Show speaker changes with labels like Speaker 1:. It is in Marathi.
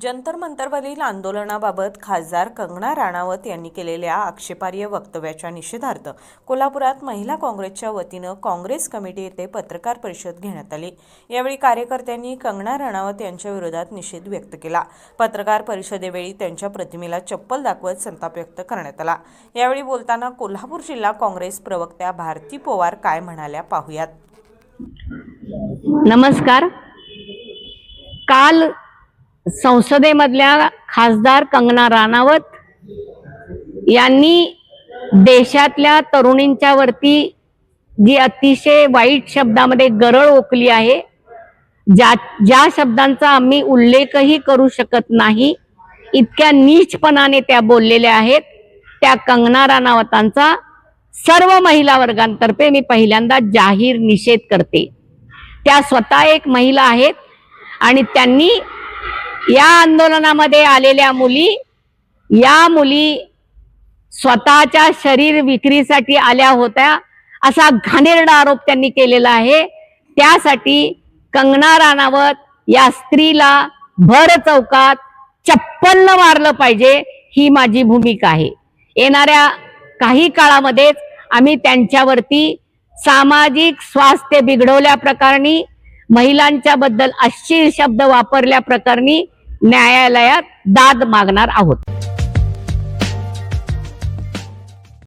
Speaker 1: जंतर मंतरवरील आंदोलनाबाबत खासदार कंगना राणावत यांनी केलेल्या आक्षेपार्ह वक्तव्याच्या निषेधार्थ कोल्हापुरात महिला काँग्रेसच्या वतीनं काँग्रेस कमिटी येथे पत्रकार परिषद घेण्यात आली। यावेळी कार्यकर्त्यांनी कंगना राणावत यांच्या विरोधात निषेध व्यक्त केला। पत्रकार परिषदेवेळी त्यांच्या प्रतिमेला चप्पल दाखवत संताप व्यक्त करण्यात आला। यावेळी बोलताना कोल्हापूर जिल्हा काँग्रेस प्रवक्त्या भारती पवार काय म्हणाल्या पाहूयात।
Speaker 2: नमस्कार। काल संसदेमधल्या खासदार कंगना राणावत यांनी देशातल्या तरुणींच्या वरती जी अतिशय वाईट शब्दामध्ये गरळ ओकली आहे, ज्या शब्दांचा आम्ही उल्लेखही करू शकत नाही, इतक्या नीचपणाने त्या बोललेल्या आहेत, त्या कंगना राणावतांचा सर्व महिला वर्गांतर्फे मी पहिल्यांदा जाहीर निषेध करते। त्या स्वतः एक महिला आहेत आणि त्यांनी या आंदोलनामध्ये आलेल्या मुली स्वतःच्या शरीर विक्रीसाठी आल्या होत्या असा घाणेरडा आरोप त्यांनी केलेला आहे। त्यासाठी कंगना राणावत या स्त्रीला भर चौकात चप्पलनं मारलं पाहिजे, ही माझी भूमिका आहे। येणाऱ्या काही काळामध्येच आम्ही त्यांच्यावरती सामाजिक स्वास्थ्य बिघडवल्या प्रकरणी, महिलांच्या बद्दल अश्लील शब्द वापरल्या प्रकरणी न्यायालयात दाद मागणार आहोत।